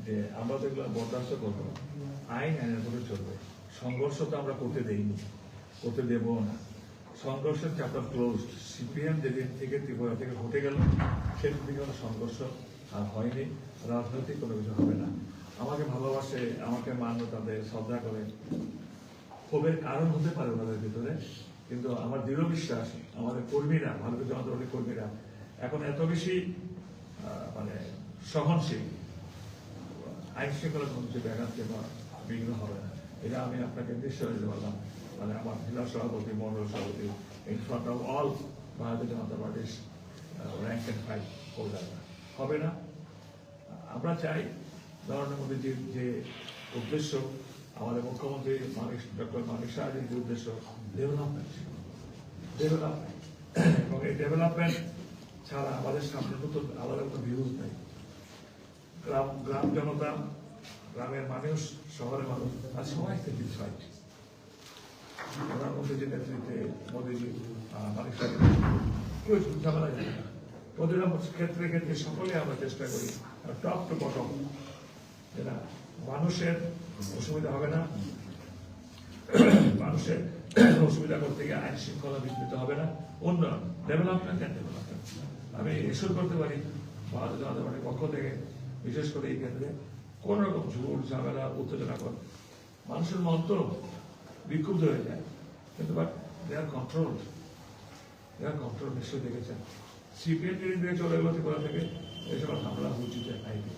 যে আমরা তো এগুলো বরদাস্ত করবো না, আইন আইনের করে চলবে। সংঘর্ষ তো আমরা করতে দেইনি, করতে দেবো না। সংঘর্ষের চ্যাপ্টার ক্লোজ। সিপিএম যেদিন থেকে ত্রিপুরা থেকে হটে গেল সেদিন থেকে কোনো সংঘর্ষ আর হয়নি, রাজনৈতিক কোনো কিছু হবে না। আমাকে ভালোবাসে, আমাকে মান্য, তাদের শ্রদ্ধা করে, ক্ষোভের কারণ হতে পারে ওনাদের ভিতরে, কিন্তু আমার দৃঢ় বিশ্বাস আমাদের কর্মীরা, ভারতীয় জনতা পার্টির কর্মীরা এখন এত বেশি মানে সহনশীল, আইন শৃঙ্খলা কোনো কিছু ব্যাঘাত কিংবা বিঘ্ন হবে না। এটা আমি আপনাকে নিশ্চয় দিতে পারলাম। মানে আমার জেলা সভাপতি, মন্ডল সভাপতি, ইন ফ্রন্ট অফ অল ভারতীয় জনতা পার্টির র্যাঙ্ক অ্যান্ড ফাইল হোল্ডার হবে না। আমরা চাই নরেন্দ্র মোদীজির যে উদ্দেশ্য, আমাদের মুখ্যমন্ত্রী ডক্টর মানিক সাহাজির যে উদ্দেশ্য, ডেভেলপমেন্ট, এবং এই ডেভেলপমেন্ট ছাড়া আমাদের সামনে নতুন আলাদা কোনো ভিউজ নেই। গ্রাম জনতা, গ্রামের মানুষ, শহরের মানুষ আর সবাই স্যাটিসফাইড। প্রধানমন্ত্রীজির নেতৃত্বে মোদীজি, মানিক সাহেব, কেউ ঝামেলা যায় না। প্রতিটা ক্ষেত্রে ক্ষেত্রে সকলে আমরা চেষ্টা করি টপ টু বটম, যেটা মানুষের অসুবিধা হবে না, মানুষের অসুবিধা করতে গিয়ে আইন শৃঙ্খলা বিঘ্নিত হবে না, উন্নয়ন, ডেভেলপমেন্ট অ্যান্ড ডেভেলপমেন্ট। আমি এসব করতে পারি ভারতীয় জনতা পার্টির পক্ষ থেকে, বিশেষ করে এই ক্ষেত্রে কোন রকম ঝুট ঝামেলা উত্তেজনা করে মানুষের মন তো বিক্ষুব্ধ হয়ে যায়, কিন্তু বাট দে আর কন্ট্রোল, নিশ্চয়ই দেখেছেন। সিপিএম যেদিন থেকে চলে গেল ত্রিপুরা থেকে, এই সময় হামলা হুচিতে আইনি